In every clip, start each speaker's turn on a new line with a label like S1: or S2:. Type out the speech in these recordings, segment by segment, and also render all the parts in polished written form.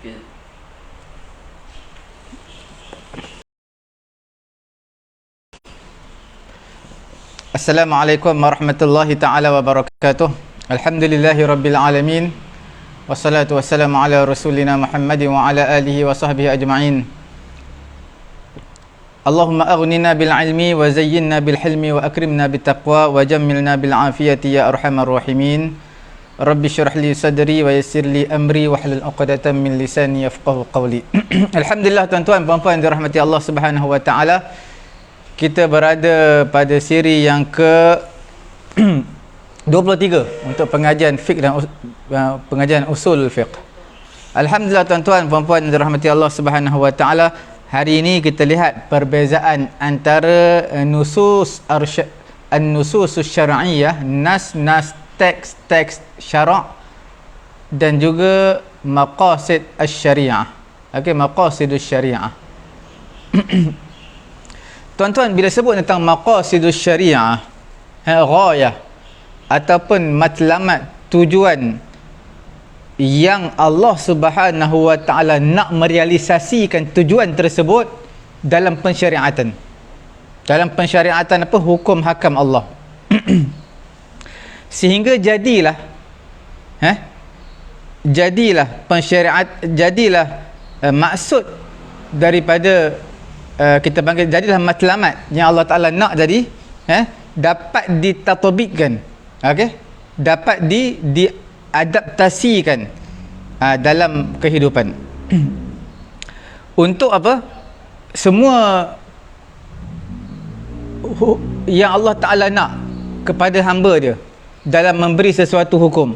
S1: Okay.
S2: Assalamualaikum warahmatullahi taala wabarakatuh. Alhamdulillahi rabbil alamin. Wassalatu wassalamu ala rasulina Muhammadin wa ala alihi wa sahbihi ajma'in. Allahumma aghnina bil ilmi wa zayyinna bil hilmi wa akrimna bit taqwa wa jammilna bil afiyati ya arhamar rahimin. Rabbi syrah li sadri wa yassir li amri wa hlul 'uqdatam min lisani yafqahu qawli. Alhamdulillah tuan-tuan puan-puan dirahmati Allah Subhanahu wa taala. Kita berada pada siri yang ke 23 untuk pengajian fiqh dan pengajian usul fiqh. Alhamdulillah tuan-tuan puan-puan dirahmati Allah Subhanahu wa taala. Hari ini kita lihat perbezaan antara nusus syar'iyyah, nas teks syarak, dan juga maqasid asy-syariah. Okey, maqasidus syariah. Tuan-tuan, bila sebut tentang maqasidus syariah, ghayah ataupun matlamat, tujuan yang Allah Subhanahu wa taala nak merealisasikan tujuan tersebut dalam pensyariatan. Dalam pensyariatan apa? Hukum hakam Allah. Sehingga jadilah maksud daripada kita panggil, jadilah matlamat yang Allah Taala nak jadi dapat ditatbikkan, okey, dapat diadaptasikan dalam kehidupan. Untuk apa? Semua yang Allah Taala nak kepada hamba dia dalam memberi sesuatu hukum,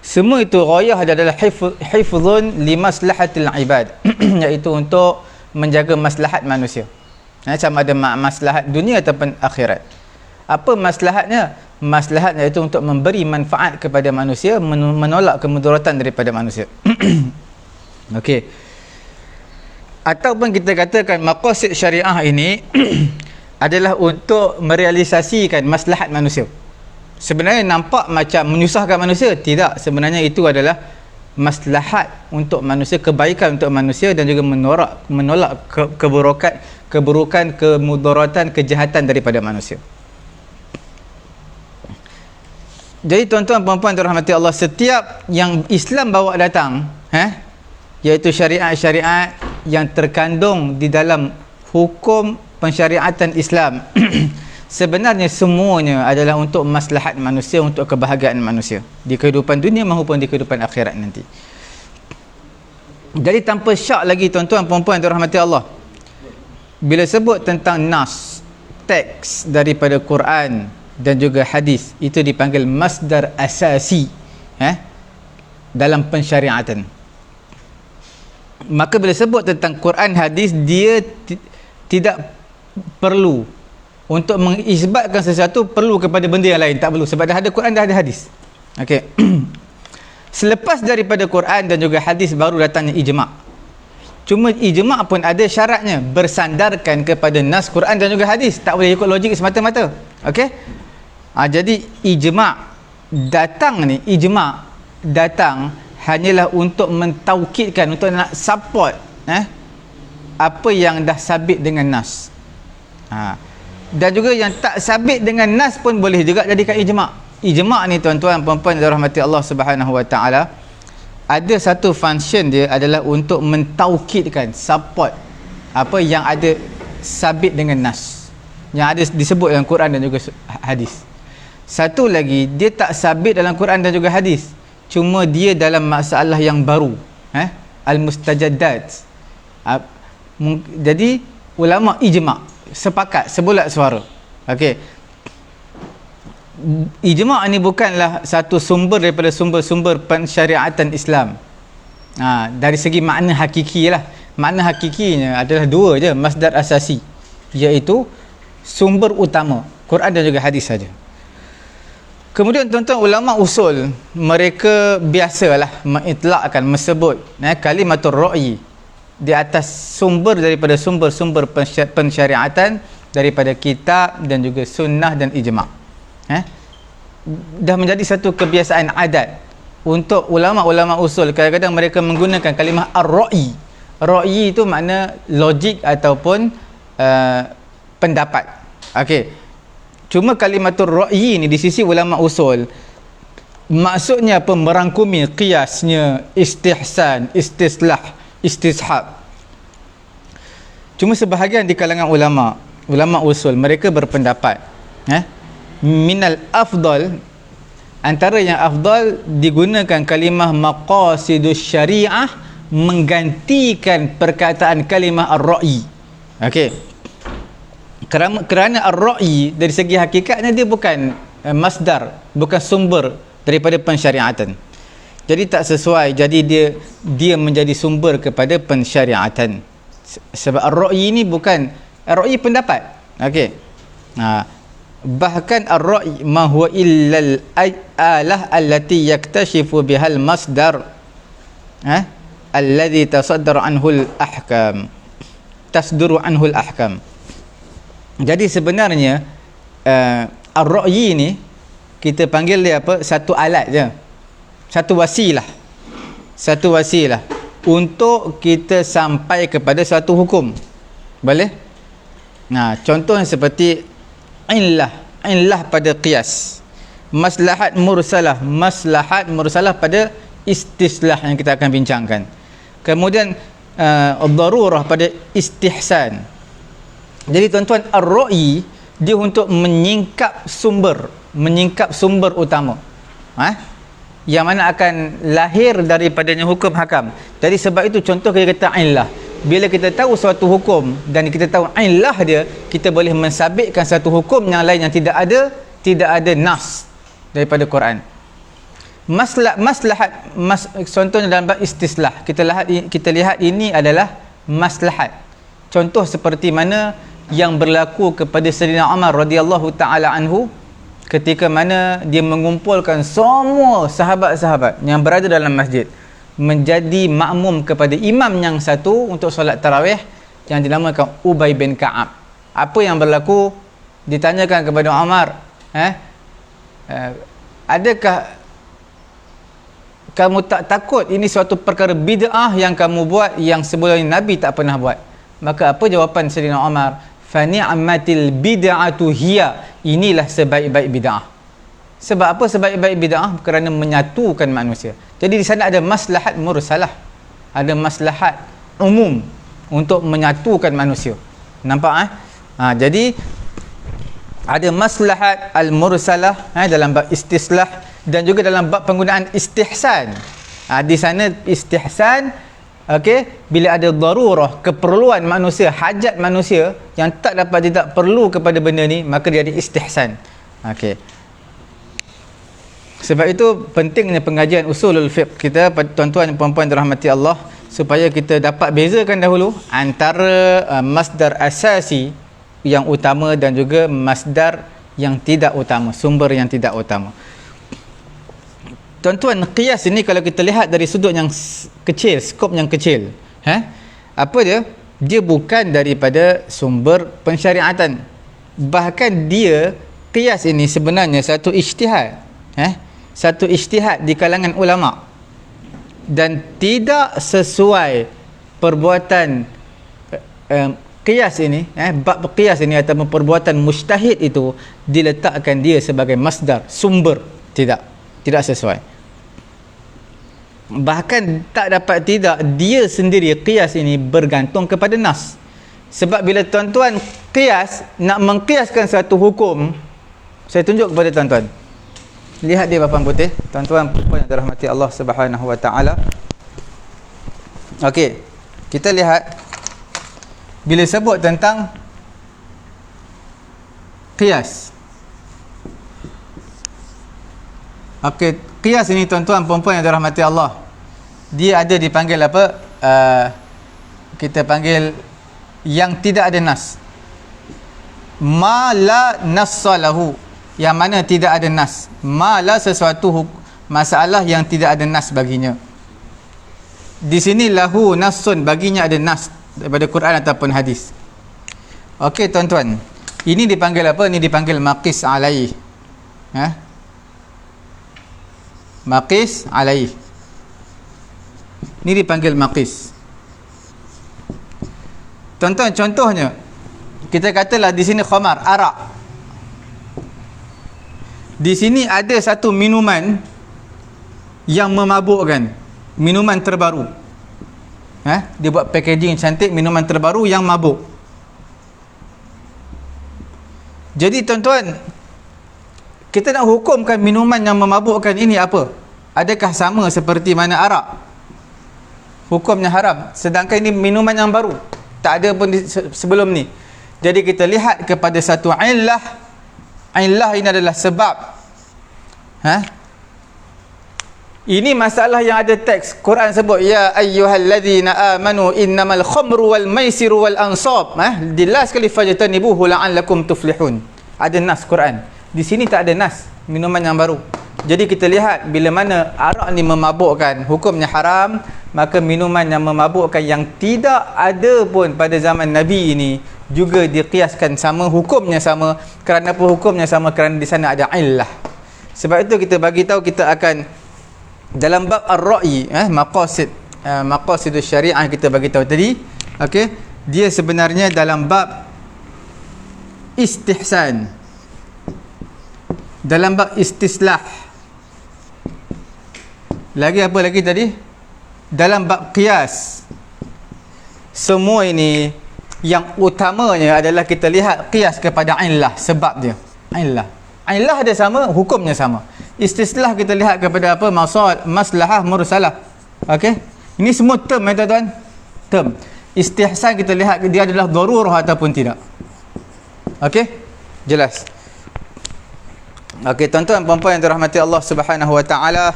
S2: semua itu ghayah adalah hifzun li maslahatil ibad iaitu untuk menjaga maslahat manusia, sama ada maslahat dunia ataupun akhirat. Apa maslahatnya? Maslahatnya itu untuk memberi manfaat kepada manusia, menolak kemudaratan daripada manusia. Okey. Ataupun kita katakan maqasid syariah ini adalah untuk merealisasikan maslahat manusia. Sebenarnya nampak macam menyusahkan manusia, tidak. Sebenarnya itu adalah maslahat untuk manusia, kebaikan untuk manusia, dan juga menolak keburukan, kemudaratan, kejahatan daripada manusia. Jadi tuan-tuan puan-puan dirahmati Allah, setiap yang Islam bawa datang, iaitu syariat-syariat yang terkandung di dalam hukum pensyariatan Islam sebenarnya semuanya adalah untuk maslahat manusia, untuk kebahagiaan manusia di kehidupan dunia maupun di kehidupan akhirat nanti. Jadi tanpa syak lagi tuan-tuan puan-puan dirahmati Allah, bila sebut tentang nas, teks daripada Quran dan juga hadis, itu dipanggil masdar asasi dalam pensyariatan. Maka bila sebut tentang Quran, hadis, dia tidak perlu untuk mengisbatkan sesuatu perlu kepada benda yang lain, tak perlu, sebab dah ada Quran, dah ada hadis. Okey. Selepas daripada Quran dan juga hadis baru datangnya ijma'. Cuma ijma' pun ada syaratnya, bersandarkan kepada nas Quran dan juga hadis, tak boleh ikut logik semata-mata. Okey. Jadi ijma' datang hanyalah untuk mentaukidkan, untuk nak support apa yang dah sabit dengan nas. Dan juga yang tak sabit dengan nas pun boleh juga jadikan ijma'. Ijma' ni tuan-tuan puan-puan dirahmati Allah Subhanahu wa taala, ada satu function dia adalah untuk mentaukidkan, support apa yang ada sabit dengan nas, yang ada disebut dalam Quran dan juga hadis. Satu lagi, dia tak sabit dalam Quran dan juga hadis, cuma dia dalam masalah yang baru, al-mustajaddat. Jadi ulama ijma' sepakat, sebulat suara. Okey. Ijma' ni bukanlah satu sumber daripada sumber-sumber pensyariatan Islam. Dari segi makna hakiki lah. Makna hakikinya adalah dua je, masdar asasi, iaitu sumber utama, Quran dan juga hadis saja. Kemudian tuan-tuan ulama usul, mereka biasalah mengitlakkan, mesebut kalimatul ra'yi di atas sumber daripada sumber-sumber pensyariatan daripada kitab dan juga sunnah dan ijma'. Dah menjadi satu kebiasaan adat untuk ulama-ulama usul kadang-kadang mereka menggunakan kalimah ar-ra'yi. Ra'yi itu makna logik ataupun pendapat. Okey. Cuma kalimatul ra'yi ni di sisi ulama usul maksudnya apa? Merangkumi qiyasnya, istihsan, istislah, istishab. Cuma sebahagian di kalangan ulama usul mereka berpendapat minal afdal, antara yang afdal digunakan kalimah maqasidus syariah menggantikan perkataan kalimah ar-ra'yi. Okey. Kerana ar-ra'yi dari segi hakikatnya dia bukan masdar, bukan sumber daripada pensyariatan. Jadi tak sesuai, jadi dia menjadi sumber kepada pensyariatan. Sebab ar-ra'yi ni bukan ar-ra'yi pendapat. Okey. Bahkan ar-ra'yi ma huwa illa al-alah allati yaktashifu bihal masdar alladhi tasaddara anhu al-ahkam. Tasduru anhu al-ahkam. Jadi sebenarnya ar-ra'yi ni kita panggil dia apa? Satu alat je. Satu wasilah untuk kita sampai kepada satu hukum. Boleh? Contohnya seperti illah pada qiyas, maslahat mursalah pada istislah yang kita akan bincangkan. Kemudian darurah pada istihsan. Jadi tuan-tuan, ar-ra'yi dia untuk menyingkap sumber utama yang mana akan lahir daripadanya hukum hakam. Jadi sebab itu contoh kita kata illah. Bila kita tahu suatu hukum dan kita tahu illah dia, kita boleh mensabitkan satu hukum yang lain yang tidak ada nas daripada Quran. Maslahat contohnya dalam bab istislah, kita lihat ini adalah maslahat. Contoh seperti mana yang berlaku kepada Sayyidina Umar radhiyallahu taala anhu ketika mana dia mengumpulkan semua sahabat-sahabat yang berada dalam masjid menjadi makmum kepada imam yang satu untuk solat tarawih yang dinamakan Ubay bin Ka'ab. Apa yang berlaku? Ditanyakan kepada Umar, adakah kamu tak takut ini suatu perkara bid'ah yang kamu buat yang sebelum ini Nabi tak pernah buat? Maka apa jawapan Sayyidina Umar? Fa ni'matil bid'atu hiya, inilah sebaik-baik bid'ah. Sebab apa sebaik-baik bid'ah? Kerana menyatukan manusia. Jadi di sana ada maslahat mursalah, ada maslahat umum untuk menyatukan manusia. Nampak jadi ada maslahat al-mursalah dalam bab istislah dan juga dalam bab penggunaan istihsan. Di sana istihsan, bila ada darurah, keperluan manusia, hajat manusia yang tidak perlu kepada benda ni, maka dia ada istihsan. Sebab itu pentingnya pengajian usulul fiqh kita, tuan-tuan dan puan-puan dirahmati Allah, supaya kita dapat bezakan dahulu antara masdar asasi yang utama dan juga masdar yang tidak utama, sumber yang tidak utama. Tuan-tuan, qiyas ini kalau kita lihat dari sudut yang kecil, skop yang kecil, apa dia? Dia bukan daripada sumber pensyariatan. Bahkan dia, qiyas ini sebenarnya satu ijtihad, satu ijtihad di kalangan ulama, dan tidak sesuai perbuatan qiyas ini, bab qiyas ini atau perbuatan mujtahid itu diletakkan dia sebagai masdar, sumber. Tidak sesuai. Bahkan tidak dia sendiri qiyas ini bergantung kepada nas. Sebab bila tuan-tuan qiyas, nak mengqiyaskan satu hukum, saya tunjuk kepada tuan-tuan. Lihat dia papan putih, tuan-tuan yang dirahmati Allah Subhanahu wa taala. Okey. Kita lihat bila sebut tentang qiyas. Okey, qiyas ini tuan-tuan puan-puan yang dirahmati Allah, dia ada dipanggil apa? Kita panggil yang tidak ada nas. Ma la nassalahu, yang mana tidak ada nas. Ma la sesuatu masalah yang tidak ada nas baginya. Di sini lahu nassun, baginya ada nas daripada Quran ataupun hadis. Okey tuan-tuan, ini dipanggil apa? Ini dipanggil maqis alaih. maqis alaih. Ni dipanggil maqis. Tuan-tuan, contohnya kita katalah di sini khamar, arak. Di sini ada satu minuman yang memabukkan, minuman terbaru. Dia buat packaging cantik, minuman terbaru yang mabuk. Jadi tuan-tuan, kita nak hukumkan minuman yang memabukkan ini apa? Adakah sama seperti mana arak? Hukumnya haram. Sedangkan ini minuman yang baru, tak ada pun sebelum ni. Jadi kita lihat kepada satu illah. Illah ini adalah sebab. Ini masalah yang ada teks. Quran sebut ya ayyuhallazina amanu innamal khamru wal maisiru wal ansab. Jelas sekali fajtanibuhu la'allakum tuflihun. Ada nas Quran. Di sini tak ada nas minuman yang baru. Jadi kita lihat bila mana arak ni memabukkan, hukumnya haram, maka minuman yang memabukkan yang tidak ada pun pada zaman Nabi ini juga dikiaskan sama, hukumnya sama. Kerana apa hukumnya sama? Kerana di sana ada illah. Sebab itu kita bagi tahu, kita akan dalam bab ar-ra'yi, maqasidus syariah kita bagi tahu tadi, okey, dia sebenarnya dalam bab istihsan, dalam bab istislah. Lagi apa lagi tadi? Dalam bab qiyas. Semua ini yang utamanya adalah kita lihat qiyas kepada illah, sebab dia. Illah dia sama, hukumnya sama. Istislah kita lihat kepada apa? Maslahah mursalah. Okey? Ini semua term tuan-tuan. Term. Istihsan kita lihat dia adalah darurah ataupun tidak. Okey? Jelas. Okey, tuan-tuan puan-puan yang dirahmati Allah Subhanahu wa taala.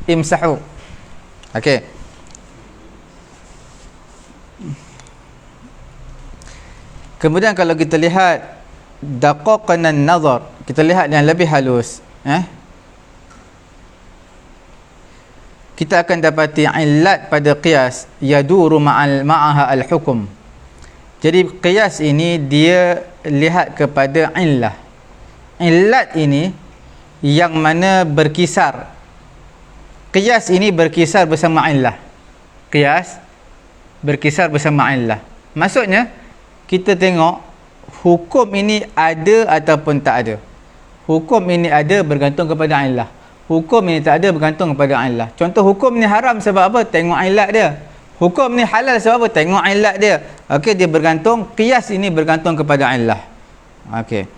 S2: Imsahu. Okey. Kemudian kalau kita lihat daqaqan nazar, kita lihat yang lebih halus, kita akan dapati illat pada qiyas yaduru ma'aha al-hukum. Jadi qiyas ini dia lihat kepada illah. Illat ini yang mana berkisar. Qiyas ini berkisar bersama illah. Qiyas berkisar bersama illah. Maksudnya kita tengok hukum ini ada ataupun tak ada. Hukum ini ada bergantung kepada illah. Hukum ini tak ada bergantung kepada illah. Contoh, hukum ni haram sebab apa? Tengok illat dia. Hukum ni halal sebab apa? Tengok illat dia. Okey, dia bergantung, qiyas ini bergantung kepada illah. Okey.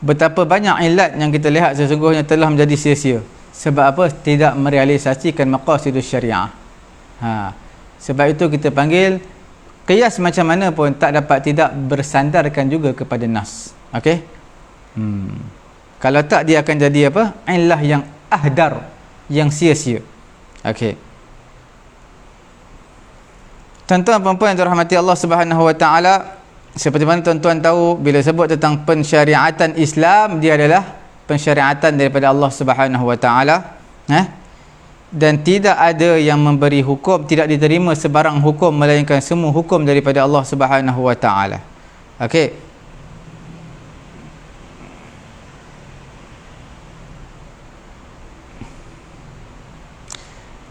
S2: Betapa banyak illat yang kita lihat sesungguhnya telah menjadi sia-sia. Sebab apa? Tidak merealisasikan maqasidus syariah. Sebab itu kita panggil qiyas macam mana pun tak dapat tidak bersandarkan juga kepada nas. Okey? Kalau tak, dia akan jadi apa? Illah yang ahdar, yang sia-sia. Okey. Tuan-tuan puan-puan yang dirahmati Allah Subhanahu wa taala, seperti mana tuan-tuan tahu, bila sebut tentang pensyariatan Islam, dia adalah pensyariatan daripada Allah Subhanahu wa taala, dan tidak ada yang memberi hukum, tidak diterima sebarang hukum melainkan semua hukum daripada Allah Subhanahu wa taala. Okey.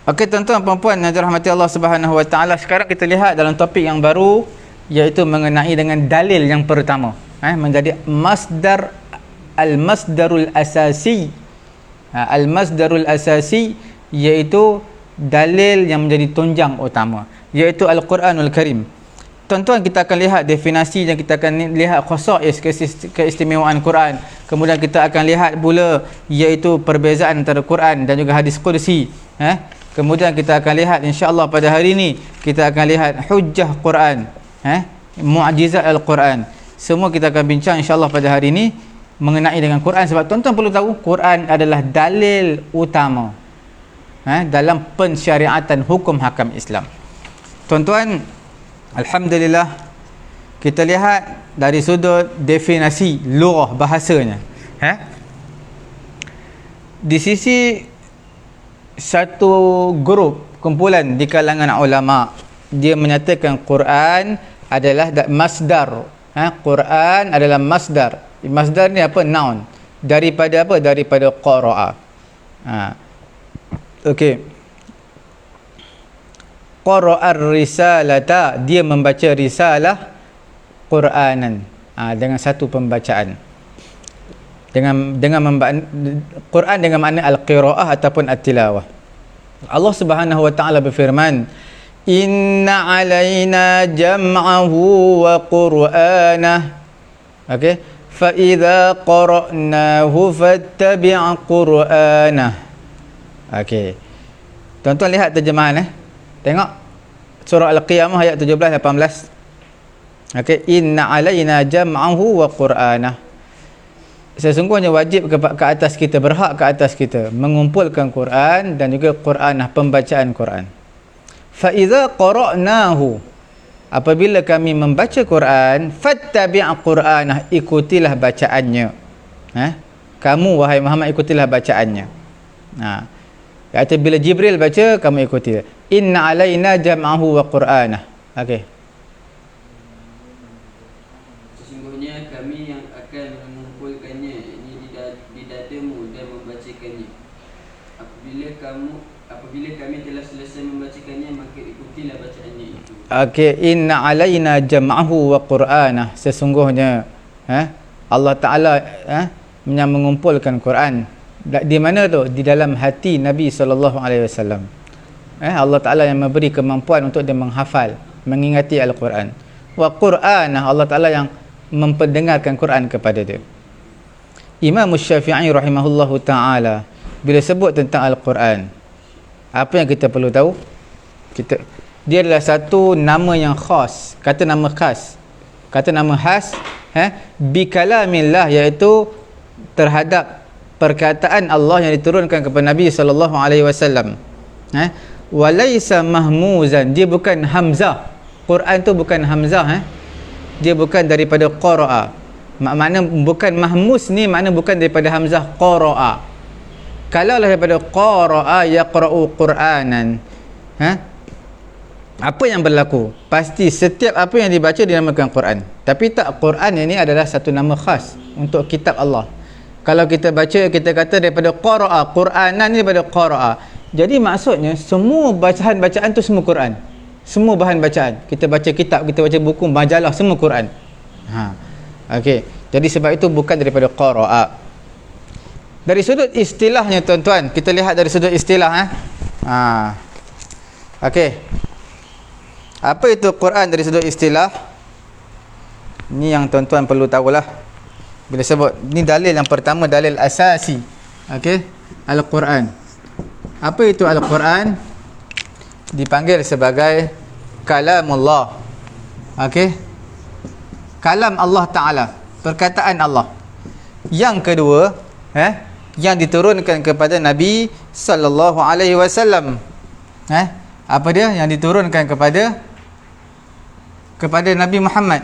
S2: Okey, tuan-tuan puan-puan yang dirahmati Allah Subhanahu wa taala, sekarang kita lihat dalam topik yang baru, iaitu mengenai dengan dalil yang pertama, menjadi masdar, al-masdarul asasi. Al-masdarul asasi iaitu dalil yang menjadi tunjang utama, iaitu Al-Quranul Karim. Tuan-tuan, kita akan lihat definisi dan kita akan lihat khasais, keistimewaan Quran. Kemudian kita akan lihat pula iaitu perbezaan antara Quran dan juga hadis qudsi. Kemudian kita akan lihat insya-Allah pada hari ini kita akan lihat hujjah Quran, mu'jizat Al-Quran. Semua kita akan bincang insya-Allah pada hari ini mengenai dengan Quran, sebab tuan-tuan perlu tahu Quran adalah dalil utama dalam pensyariatan hukum hakam Islam. Tuan-tuan, alhamdulillah, kita lihat dari sudut definisi lughah, bahasanya. Di sisi satu grup kumpulan di kalangan ulama, dia menyatakan Quran adalah masdar. Quran adalah masdar. Masdar ni apa? Noun. Daripada apa? Daripada qara'a. Okey. Qara'ar risalata, dia membaca risalah Quranan. Dengan satu pembacaan. Dengan Quran dengan makna al-qiraah ataupun at-tilawah. Allah Subhanahu wa taala berfirman, "Inna 'alaina jam'ahu wa qur'anah." Okey, fa idza qara'nahu fattabi' qur'anah. Okey. Tuan-tuan lihat terjemahan Tengok surah Al-Qiyamah ayat 17 18. Okey, "Inna 'alaina jam'ahu wa qur'anah." Sesungguhnya wajib ke atas kita, berhak ke atas kita mengumpulkan Quran dan juga Quranah, pembacaan Quran. Fa iza qara'nahu, apabila kami membaca Quran, fattabi' Quranah, ikutilah bacaannya. Kamu wahai Muhammad, ikutilah bacaannya. Kata bila Jibril baca, kamu ikuti. Inna alaina jam'ahu wa Quranah. Okey.
S1: Sesungguhnya kami yang akan mengumpulkannya di dadamu dan membacakannya. Apabila kami telah selesai membacakannya, maka ikutilah bacaannya itu.
S2: Okey, inna alaina jam'ahu wa Quranah. Sesungguhnya Allah Taala yang mengumpulkan Quran. Di mana tu? Di dalam hati Nabi sallallahu alaihi wasallam. Allah Taala yang memberi kemampuan untuk dia menghafal, mengingati Al-Quran. Wa Quranah, Allah Taala yang memperdengarkan Quran kepada dia. Imam Syafi'i rahimahullahu taala bila sebut tentang Al-Quran, apa yang kita perlu tahu? Dia adalah satu nama yang khas, kata nama khas, kata nama khas bi kalamillah, iaitu terhadap perkataan Allah yang diturunkan kepada Nabi sallallahu alaihi wasallam. Walaysa mahmuzan, dia bukan hamzah. Quran tu bukan hamzah, dia bukan daripada qara'a. Makna bukan mahmuz ni, makna bukan daripada hamzah qara'a. Kalau daripada qara'a yaqra'u Qur'anan, apa yang berlaku? Pasti setiap apa yang dibaca dinamakan Quran. Tapi tak, Quran ini adalah satu nama khas untuk kitab Allah. Kalau kita baca, kita kata daripada qara'a, Qur'anan ni daripada qara'a. Jadi maksudnya semua bacaan-bacaan tu semua Quran. Semua bahan bacaan. Kita baca kitab, kita baca buku, majalah, semua Quran. Okey. Jadi sebab itu bukan daripada qara'a. Dari sudut istilahnya tuan-tuan, kita lihat dari sudut istilah Okey. Apa itu Quran dari sudut istilah? Ini yang tuan-tuan perlu tahulah. Bila sebut ni dalil yang pertama, dalil asasi. Okey, Al-Quran. Apa itu Al-Quran? Dipanggil sebagai kalamullah. Okey, kalam Allah Taala, perkataan Allah. Yang kedua, yang diturunkan kepada Nabi sallallahu alaihi wasallam. Apa dia yang diturunkan kepada Nabi Muhammad?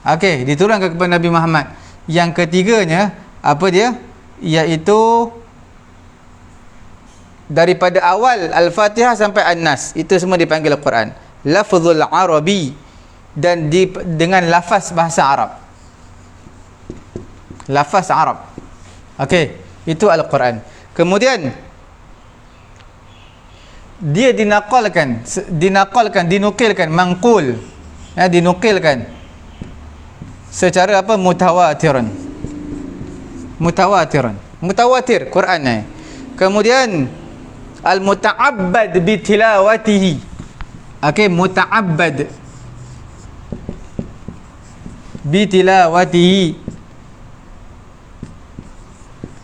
S2: Okey, diturunkan kepada Nabi Muhammad. Yang ketiganya, apa dia? Iaitu daripada awal Al-Fatihah sampai An-Nas, itu semua dipanggil Al-Quran. Lafzul Arabi, dan dengan lafaz bahasa Arab. Lafaz Arab. Okey, itu Al-Quran. Kemudian dia dinukilkan, mangkul, dinukilkan secara apa? Mutawatir Quran ni. Kemudian al-muta'abbad bi tilawatihi. Okey, muta'abbad bi tilawatihi,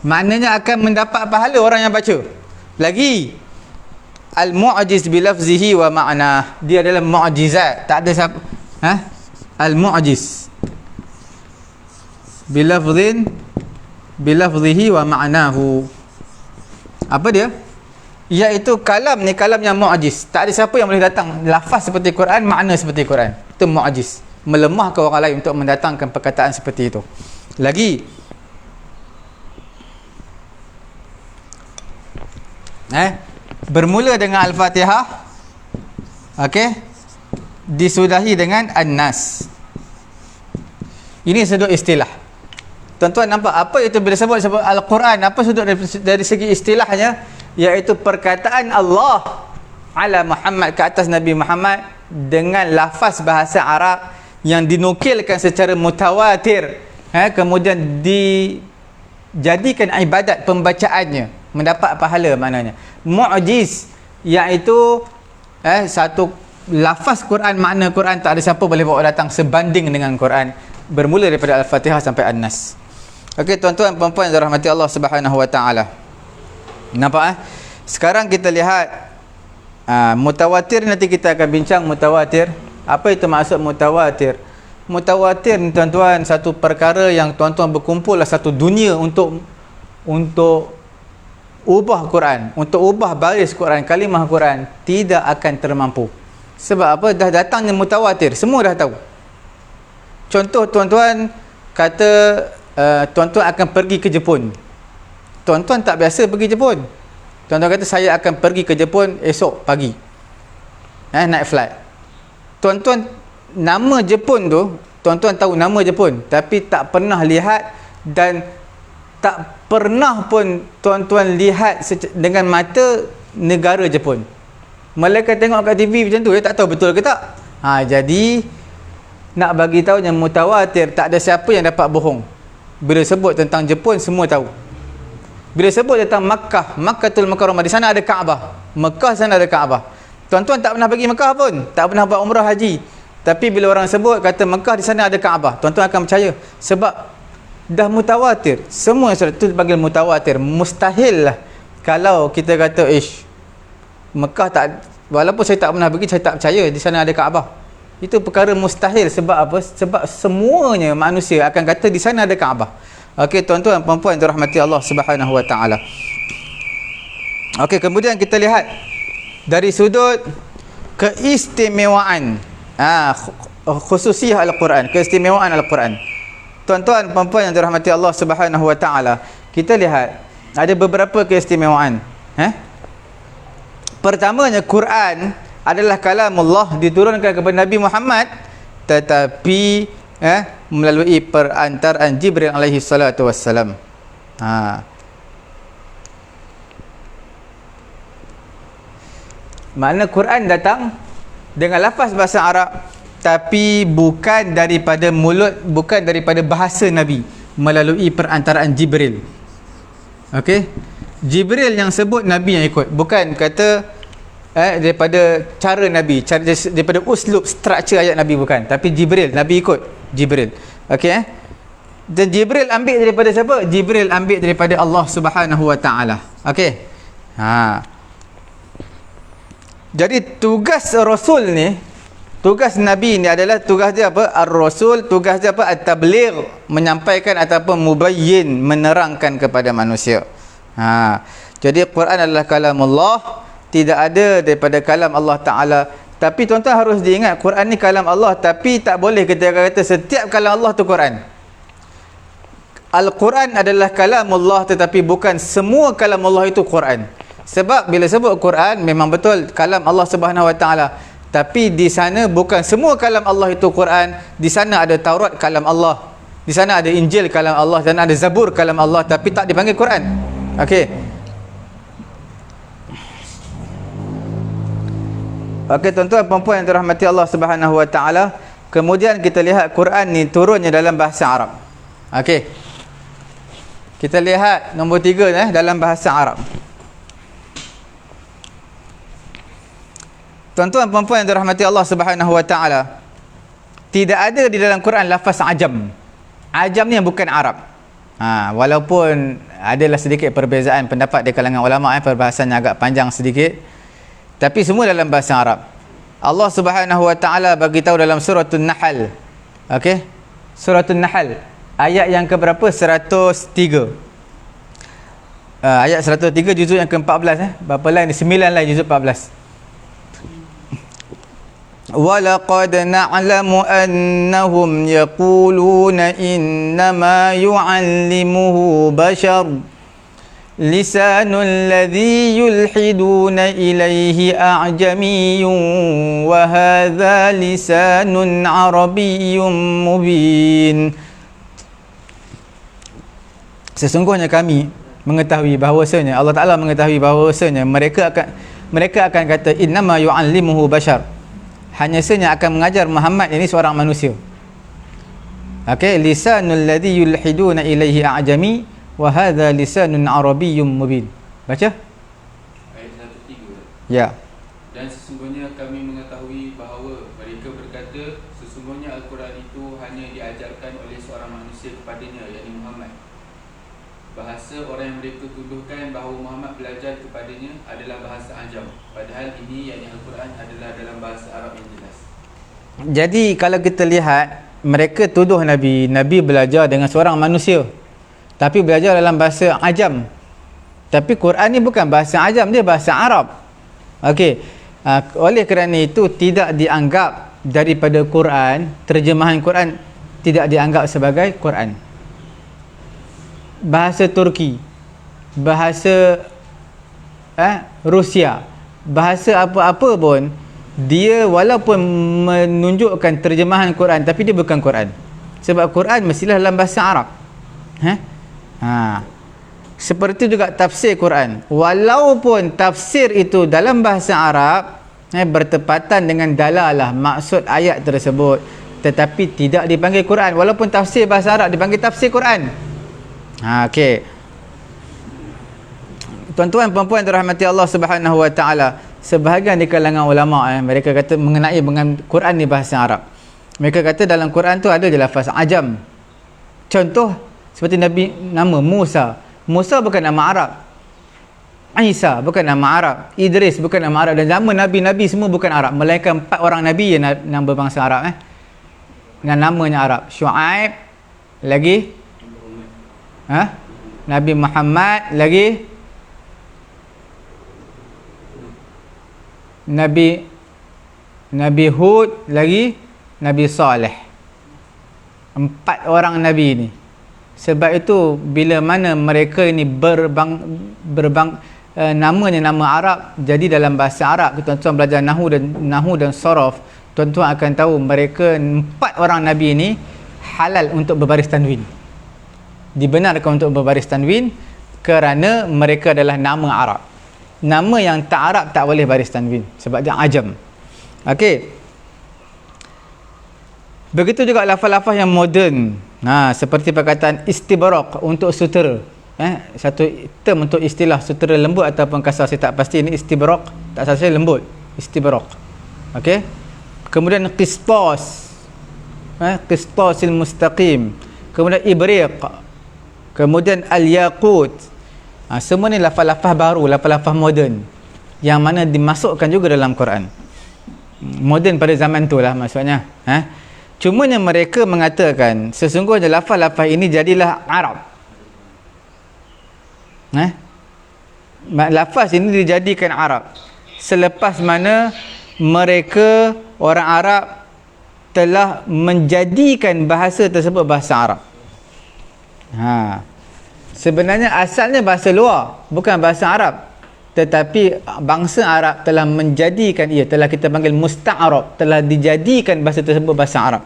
S2: maknanya akan mendapat pahala orang yang baca. Lagi al-mu'jiz bi lafzihi wa ma'na, dia adalah mu'jizat, tak ada siapa al-mu'jiz bi lafzihi wa ma'nahu. Apa dia? Iaitu kalam ni, kalam yang mu'jiz. Tak ada siapa yang boleh datang lafaz seperti Quran, makna seperti Quran. Itu mu'jiz. Melemahkan orang lain untuk mendatangkan perkataan seperti itu. Lagi bermula dengan Al-Fatihah. Okey. disudahi dengan an-nas. Ini sudut istilah. Tuan-tuan nampak apa itu bila sebut Al-Quran, apa sudut dari segi istilahnya, iaitu perkataan Allah ala Muhammad, ke atas Nabi Muhammad, dengan lafaz bahasa Arab yang dinukilkan secara mutawatir, kemudian dijadikan ibadat pembacaannya, mendapat pahala maknanya. Mu'jiz, iaitu satu lafaz Quran, makna Quran tak ada siapa boleh bawa datang sebanding dengan Quran, bermula daripada Al-Fatihah sampai An-Nas. Okey, tuan-tuan puan-puan yang dirahmati Allah Subhanahu wa taala. Nampak Sekarang kita lihat mutawatir. Nanti kita akan bincang mutawatir. Apa itu maksud mutawatir? Mutawatir ni tuan-tuan, satu perkara yang tuan-tuan berkumpul lah satu dunia untuk ubah Quran, untuk ubah baris Quran, kalimah Quran, tidak akan termampu. Sebab apa? Dah datangnya mutawatir, semua dah tahu. Contoh, tuan-tuan kata tuan-tuan akan pergi ke Jepun. Tuan-tuan tak biasa pergi Jepun. Tuan-tuan kata saya akan pergi ke Jepun esok pagi, naik flight. Tuan-tuan, nama Jepun tu, tuan-tuan tahu nama Jepun, tapi tak pernah lihat, dan tak pernah pun tuan-tuan lihat dengan mata negara Jepun. Mereka tengok kat TV macam tu, dia tak tahu betul ke tak. Jadi nak bagi tahu yang mutawatir, tak ada siapa yang dapat bohong. Bila sebut tentang Jepun, semua tahu. Bila sebut tentang Makkah, Makkatul Mukarramah, di sana ada Kaabah. Mekah sana ada Kaabah. Tuan-tuan tak pernah pergi Mekah pun, tak pernah buat umrah haji, tapi bila orang sebut kata Mekah, di sana ada Kaabah, tuan-tuan akan percaya. Sebab dah mutawatir. Semua yang sudah tu dipanggil mutawatir. Mustahil lah kalau kita kata Mekah tak, walaupun saya tak pernah pergi, saya tak percaya di sana ada Kaabah. Itu perkara mustahil. Sebab apa? Sebab semuanya manusia akan kata di sana ada Kaabah. Okey, tuan-tuan puan-puan yang dirahmati Allah Subhanahu wa taala. Okey, kemudian kita lihat dari sudut keistimewaan, khususiyah Al-Quran, keistimewaan Al-Quran. Tuan-tuan puan-puan yang dirahmati Allah Subhanahu wa taala, kita lihat ada beberapa keistimewaan. Pertamanya, Quran adalah kalamullah, diturunkan kepada Nabi Muhammad, tetapi melalui perantaraan Jibril alaihi salatu wassalam. Makna Quran datang dengan lafaz bahasa Arab, tapi bukan daripada mulut, bukan daripada bahasa Nabi, melalui perantaraan Jibril. Okey, Jibril yang sebut, Nabi yang ikut. Bukan kata daripada cara Nabi, daripada uslub, struktur ayat Nabi, bukan. Tapi Jibril, Nabi ikut Jibril. Okey, dan Jibril ambil daripada siapa? Jibril ambil daripada Allah Subhanahu wa taala. Okey. Jadi tugas Rasul ni, tugas Nabi ni adalah, tugas dia apa? Ar-Rasul, tugas dia apa? At-tabligh, menyampaikan ataupun mubayyin, menerangkan kepada manusia. Jadi Quran adalah kalamullah, tidak ada daripada kalam Allah Ta'ala. Tapi tuan-tuan harus diingat, Quran ni kalam Allah, tapi tak boleh kita kata setiap kalam Allah tu Quran. Al-Quran adalah kalamullah, tetapi bukan semua kalam Allah itu Quran. Sebab bila sebut Quran, memang betul kalam Allah Subhanahu wa taala, tapi di sana bukan semua kalam Allah itu Quran. Di sana ada Taurat kalam Allah, di sana ada Injil kalam Allah, dan ada Zabur kalam Allah, tapi tak dipanggil Quran. Okey. Okey, tuan-tuan puan-puan yang dirahmati Allah Subhanahu wa taala, kemudian kita lihat Quran ni turunnya dalam bahasa Arab. Okey. Kita lihat nombor 3 dalam bahasa Arab. Tuan-tuan puan-puan yang dirahmati Allah Subhanahu wa taala, tidak ada di dalam Quran lafaz ajam. Ajam ni yang bukan Arab. Walaupun adalah sedikit perbezaan pendapat di kalangan ulama, perbahasannya agak panjang sedikit, tapi semua dalam bahasa Arab. Allah Subhanahu wa taala bagi tahu dalam suratul Nahl. Okey? Suratul Nahl ayat yang ke berapa? 103. Ayat 103 juzuk yang ke-14 berapa lain? 9 lain juzuk 14. وَلَقَدْ نَعْلَمُ أَنَّهُمْ يَقُولُونَ إِنَّمَا يُعَلِّمُهُ بَشَرٌ lisanul ladzi yulhiduna ilaihi a'jamiyyun wa hadza lisanun arabiyyun mubin. Sesungguhnya kami mengetahui bahawasanya, Allah Ta'ala mengetahui bahawasanya mereka akan kata innama yu'allimuhu bashar, hanya saja akan mengajar Muhammad ini seorang manusia. Okey, lisanul ladzi yulhiduna ilaihi a'jami wa hadza lisanun arabiyyun mubin. Baca
S1: Ayat 103.
S2: ya.
S1: Dan sesungguhnya kami mengetahui bahawa mereka berkata sesungguhnya Al-Quran itu hanya diajarkan oleh seorang manusia kepadanya, yakni Muhammad. Bahasa orang yang mereka tuduhkan bahawa Muhammad belajar kepadanya adalah bahasa Ajam, padahal ini yakni Al-Quran adalah dalam bahasa Arab yang jelas.
S2: Jadi kalau kita lihat, mereka tuduh Nabi belajar dengan seorang manusia, tapi belajar dalam bahasa Ajam. Tapi Quran ni bukan bahasa Ajam, dia bahasa Arab. Okey. Oleh kerana itu tidak dianggap daripada Quran, terjemahan Quran tidak dianggap sebagai Quran. Bahasa Turki, bahasa Rusia, bahasa apa-apa pun, dia walaupun menunjukkan terjemahan Quran, tapi dia bukan Quran. Sebab Quran mestilah dalam bahasa Arab. Seperti juga tafsir Quran, walaupun tafsir itu dalam bahasa Arab, bertepatan dengan dalalah maksud ayat tersebut, tetapi tidak dipanggil Quran. Walaupun tafsir bahasa Arab dipanggil tafsir Quran. Okey. Tuan-tuan puan-puan dirahmati Allah Subhanahu wa taala, sebahagian di kalangan ulama mereka kata mengenai dengan Quran ni bahasa Arab. Mereka kata dalam Quran tu ada je lafaz Ajam. Contoh seperti Nabi nama Musa. Musa bukan nama Arab. Isa bukan nama Arab. Idris bukan nama Arab, dan nama nabi-nabi semua bukan Arab, melainkan 4 orang nabi yang nama berbangsa Arab dengan namanya Arab. Syuaib, lagi Nabi Muhammad, lagi Nabi Hud, lagi Nabi Saleh. 4 orang nabi ni. Sebab itu bila mana mereka ini namanya nama Arab, jadi dalam bahasa Arab, tuan-tuan belajar Nahu dan Sorof, tuan-tuan akan tahu mereka 4 orang nabi ini halal untuk berbaris tanwin, dibenarkan untuk berbaris tanwin kerana mereka adalah nama Arab. Nama yang tak Arab tak boleh baris tanwin sebab dia Ajam. Okey. Begitu juga lafaz-lafaz yang moden. Seperti perkataan istibrak untuk sutera. Satu term untuk istilah sutera lembut ataupun kasar, saya tak pasti ini istibrak, tak salah saya lembut, istibrak. Okey. Kemudian qistas. Qistasil mustaqim. Kemudian ibriq. Kemudian al-yaqut. Semua ni lafaz-lafaz baru, lafaz-lafaz moden yang mana dimasukkan juga dalam Quran. Moden pada zaman tu lah maksudnya. Cumanya mereka mengatakan sesungguhnya lafaz-lafaz ini jadilah Arab. Lafaz ini dijadikan Arab selepas mana mereka orang Arab telah menjadikan bahasa tersebut bahasa Arab. Sebenarnya asalnya bahasa luar, bukan bahasa Arab, tetapi bangsa Arab telah menjadikan ia, telah kita panggil musta'arab, telah dijadikan bahasa tersebut bahasa Arab.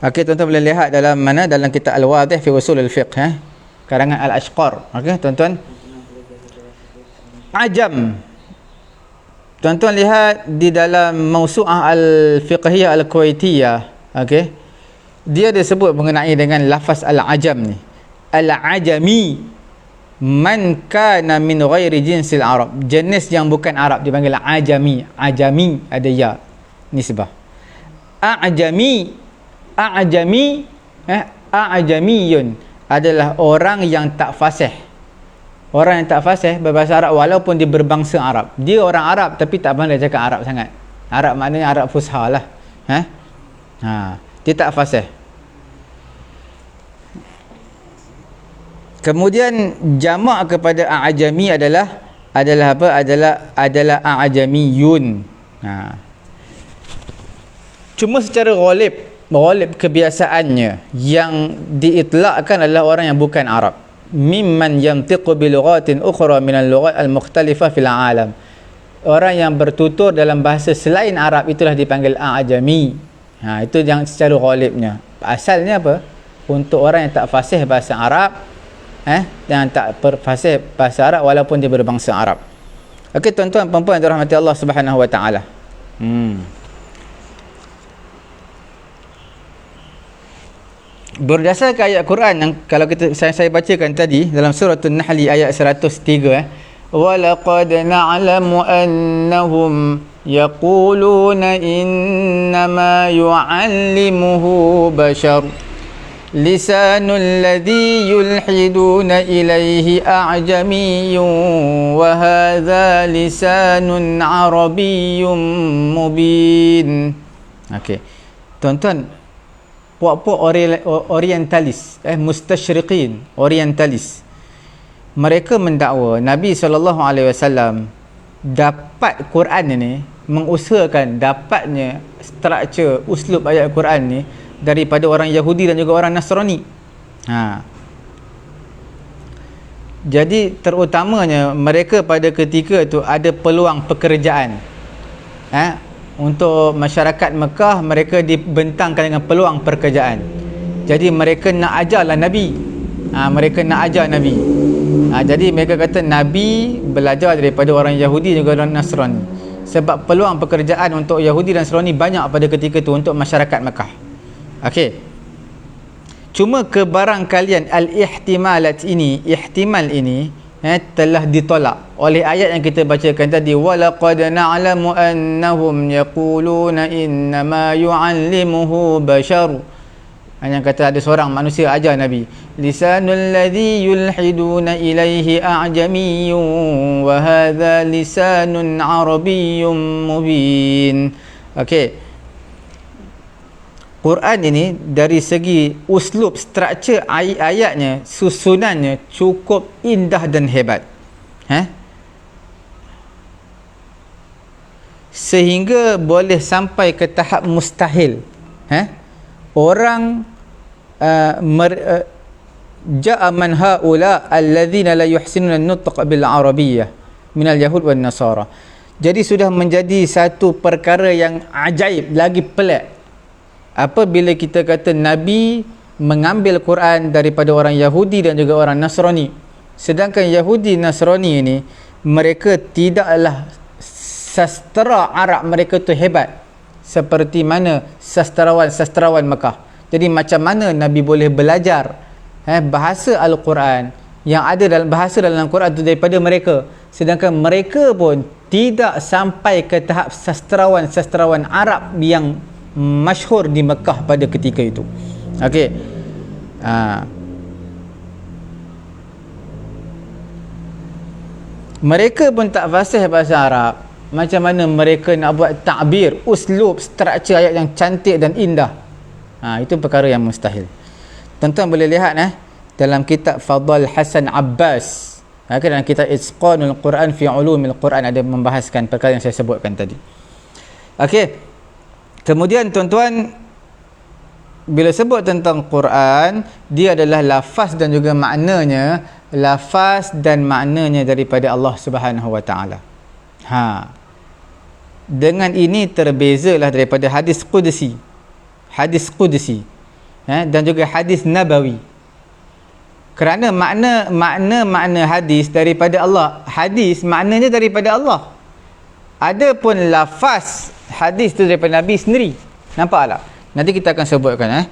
S2: Okey, tuan-tuan boleh lihat dalam mana, dalam kitab Al-Wadih fi Usul al-Fiqh, karangan Al-Ashqar. Okey, tuan-tuan. Ajam. Tuan-tuan lihat di dalam Mawsu'ah Al-Fiqhiyah Al-Kuwaitiyah, okey. Dia disebut mengenai dengan lafaz Al-Ajam ni. Al-Ajami man kana min ghairi jinsil Arab. Jenis yang bukan Arab dipanggil Ajami. Ajami ada ya nisbah. A'jamiyun adalah orang yang tak fasih. Orang yang tak fasih berbahasa Arab walaupun dia berbangsa Arab. Dia orang Arab tapi tak pandai cakap Arab sangat. Arab maknanya Arab fusha lah. Dia tak fasih. Kemudian jamak kepada a'jami adalah apa? Adalah a'jamiyun. Cuma secara ghalib kebiasaannya yang diitlakkan adalah orang yang bukan Arab. mimman yantiqu bi lughatin ukhra min al-lughat al-mukhtalifah fil alam. Orang yang bertutur dalam bahasa selain Arab itulah dipanggil a'jami. Itu yang secara ghalibnya. Asalnya apa? Untuk orang yang tak fasih bahasa Arab, yang tak fasih bahasa Arab walaupun dia berbangsa Arab. Okey, tuan-tuan puan-puan yang dirahmati Allah Subhanahu wa taala. Berdasarkan ayat Quran yang kalau saya bacakan tadi dalam surah An-Nahl ayat 103, وَلَقَدْ نَعْلَمُ أَنَّهُمْ يَقُولُونَ إِنَّمَا يُعَلِّمُهُ بَشَرٌ لِسَانُ الَّذِي يُلْحِدُونَ إِلَيْهِ أَعْجَمِيٌّ وَهَذَا لِسَانٌ عَرَبِيٌّ مُبِينٌ. Okey. Tuan-tuan, puak-puak orientalis, mustasyriqin, orientalis, mereka mendakwa Nabi SAW dapat Quran ini, mengusahakan dapatnya struktur uslub ayat Quran ni daripada orang Yahudi dan juga orang Nasrani. Jadi terutamanya mereka pada ketika itu ada peluang pekerjaan. Untuk masyarakat Mekah, mereka dibentangkan dengan peluang pekerjaan. Jadi mereka nak ajarlah Nabi. Mereka nak ajar Nabi. Jadi mereka kata Nabi belajar daripada orang Yahudi dan juga orang Nasrani. Sebab peluang pekerjaan untuk Yahudi dan Nasrani banyak pada ketika itu untuk masyarakat Mekah. Okey. Cuma kebarangkalian al-ihtimalat ini, ihtimal ini telah ditolak oleh ayat yang kita bacakan tadi, walaqad na'lamu annahum yaquluna innama yu'allimuhu basharu. Yang kata ada seorang manusia ajar Nabi, lisanul ladzi yulhiduna ilaihi a'jamiyyun wa hadha lisanun arabiyyun mubin. Okey, Quran ini dari segi uslub, struktur ayatnya, susunannya cukup indah dan hebat. Sehingga boleh sampai ke tahap mustahil. Orang ja'a man haula alladhina la yuhsinuna an-nutq bil arabiyyah min al-yahud wan nasara. Jadi sudah menjadi satu perkara yang ajaib, lagi pelik apabila kita kata Nabi mengambil Quran daripada orang Yahudi dan juga orang Nasrani. Sedangkan Yahudi Nasrani ini, mereka tidaklah sastra Arab mereka tu hebat seperti mana sastrawan Mekah. Jadi macam mana Nabi boleh belajar bahasa Al-Quran yang ada dalam bahasa dalam Quran itu daripada mereka, sedangkan mereka pun tidak sampai ke tahap sastrawan Arab yang masyhur di Mekah pada ketika itu. Okey. Mereka pun tak fasih bahasa Arab. Macam mana mereka nak buat takbir, uslub, struktur ayat yang cantik dan indah? Itu perkara yang mustahil. Tuan-tuan boleh lihat dalam kitab Fadl Hasan Abbas, dalam kitab Itqanul Quran fi Ulumil Quran, ada membahaskan perkara yang saya sebutkan tadi. Okey. Kemudian tuan-tuan, bila sebut tentang Quran, dia adalah lafaz dan juga maknanya, lafaz dan maknanya daripada Allah Subhanahu wa taala. Dengan ini terbezalah daripada hadis qudsi dan juga hadis nabawi. Kerana makna hadis daripada Allah, hadis maknanya daripada Allah. Adapun lafaz hadis itu daripada Nabi sendiri. Nampak tak? Nanti kita akan sebutkan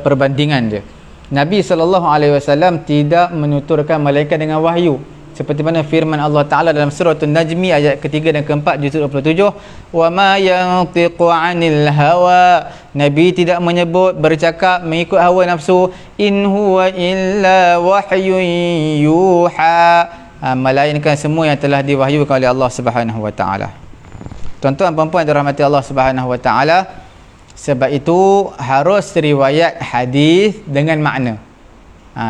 S2: perbandingan dia. Nabi SAW tidak menuturkan malaikat dengan wahyu, seperti mana firman Allah Ta'ala dalam surah An-Najmi ayat ketiga dan keempat juz 27, wa ma yantiqu 'anil hawa, Nabi tidak menyebut bercakap mengikut hawa nafsu, in huwa illa wahyun yuha, melainkan semua yang telah diwahyukan oleh Allah Subhanahu wa taala. Tuan-tuan puan-puan dirahmati Allah Subhanahu wa taala, sebab itu harus riwayat hadis dengan makna.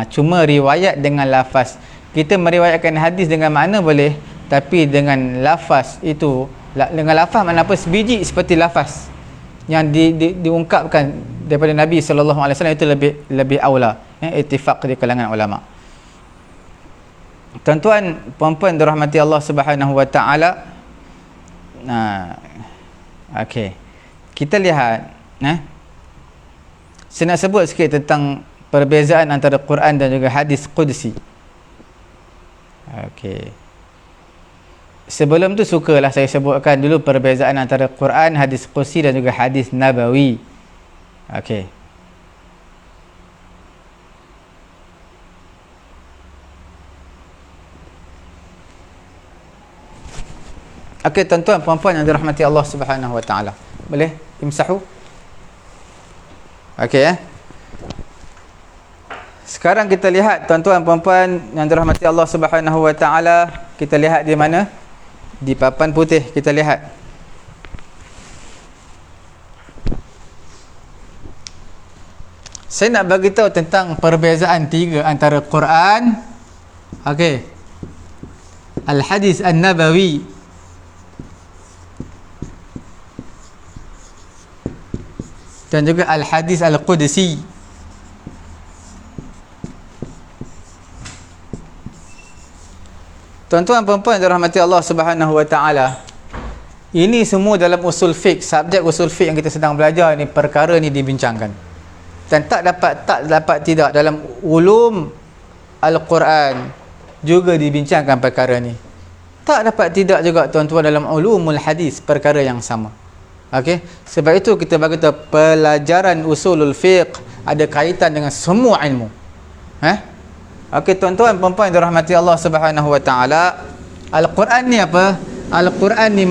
S2: Cuma riwayat dengan lafaz. Kita meriwayatkan hadis dengan makna boleh, tapi dengan lafaz itu, dengan lafaz mana apa, sebiji seperti lafaz yang diungkapkan daripada Nabi SAW, itu lebih aula, ittifaq di kalangan ulama. Tuan-tuan, puan-puan dirahmati Allah Subhanahu wa taala. Nah, okey. Kita lihat, saya nak sebut sikit tentang perbezaan antara Quran dan juga hadis qudsi. Okey. Sebelum tu sukalah saya sebutkan dulu perbezaan antara Quran, hadis qudsi dan juga hadis nabawi. Okey. Okey, tuan-tuan puan-puan yang dirahmati Allah Subhanahu wa taala. Boleh imsahu? Okey Sekarang kita lihat tuan-tuan puan-puan yang dirahmati Allah Subhanahu wa taala, kita lihat di mana? Di papan putih kita lihat. Saya nak bagi tahu tentang perbezaan tiga antara Quran, okey, Al-Hadis An-Nabawi dan juga Al-Hadis Al-Qudsi. Tuan-tuan puan-puan dirahmati Allah Subhanahu wa taala, ini semua dalam usul fiqh, subjek usul fiqh yang kita sedang belajar ni, perkara ni dibincangkan. Dan tak dapat tidak dalam ulum Al-Quran juga dibincangkan perkara ni. Tak dapat tidak juga tuan-tuan dalam ulumul hadis perkara yang sama. Okey, sebab itu kita bagi tahu pelajaran usulul fiqh ada kaitan dengan semua ilmu. Okey tuan-tuan puan-puan dirahmati Allah Subhanahu wa taala, Al-Quran ni apa? Al-Quran ni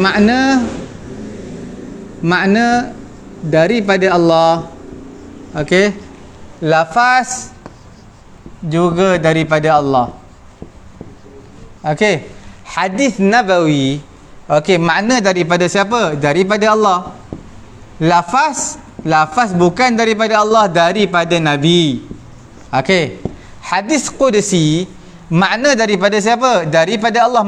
S2: makna daripada Allah. Okey. Lafaz juga daripada Allah. Okey. Hadis nabawi, okey, makna daripada siapa? Daripada Allah. Lafaz bukan daripada Allah, daripada Nabi. Okey. Hadis qudsi, makna daripada siapa? Daripada Allah.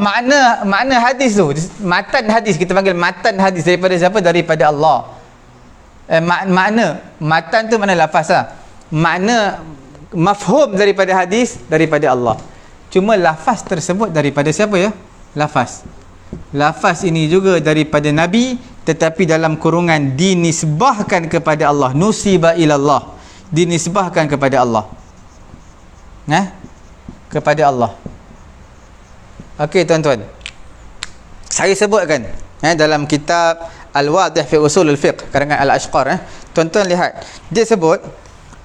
S2: Makna hadis tu, matan hadis, kita panggil matan hadis, daripada siapa? Daripada Allah. Makna matan tu mana lafaz lah. Makna mafhum daripada hadis daripada Allah. Cuma lafaz tersebut daripada siapa ya? Lafaz ini juga daripada Nabi, tetapi dalam kurungan dinisbahkan kepada Allah. Nusiba ilallah, dinisbahkan kepada Allah. Kepada Allah. Okey tuan-tuan, saya sebutkan dalam kitab Al-Wadih fi Usulul Fiqh karangan Al-Ashqar. Tuan-tuan lihat, dia sebut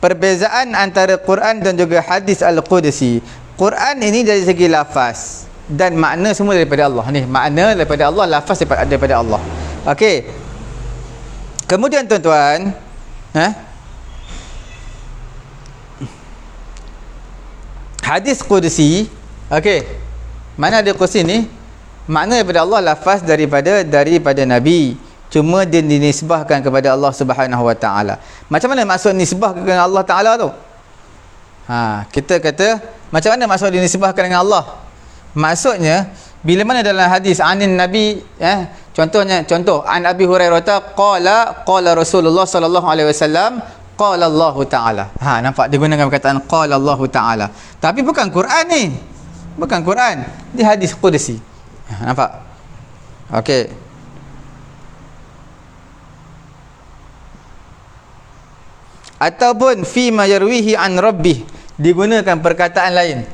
S2: perbezaan antara Quran dan juga hadis Al-Qudsi. Quran ini dari segi lafaz dan makna semua daripada Allah. Ni makna daripada Allah, lafaz daripada Allah. Okey. Kemudian tuan-tuan, hadis qudsi, okey, mana ada qudsi ni? Makna daripada Allah, lafaz daripada Nabi. Cuma dia dinisbahkan kepada Allah Subhanahu wa taala. Macam mana maksud nisbah kepada Allah taala tu? Kita kata macam mana maksud dinisbahkan dengan Allah? Maksudnya bila mana dalam hadis anin Nabi, contoh an Abi Hurairah qala Rasulullah sallallahu alaihi wasallam qala Allah taala. Nampak dia gunakan perkataan qala Allah taala. Tapi bukan Quran ni. Bukan Quran. Dia hadis qudsi. Nampak? Okey. Ataupun fi ma yarwihi an rabbih, digunakan perkataan lain.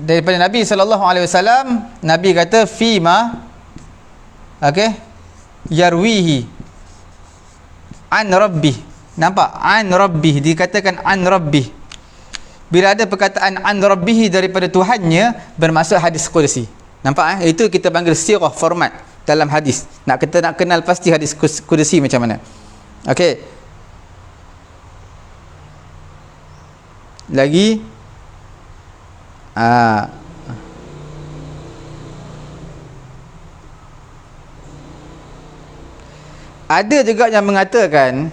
S2: Daripada Nabi sallallahu alaihi wasallam, Nabi kata fi ma, okey, yarwihi an rabbih. Nampak? An rabbih, dikatakan an rabbih. Bila ada perkataan an rabbih daripada Tuhannya, bermaksud hadis qudsi. Nampak? Itu kita panggil sirah, format dalam hadis. Kita nak kenal pasti hadis qudsi macam mana. Okey. Lagi ada juga yang mengatakan,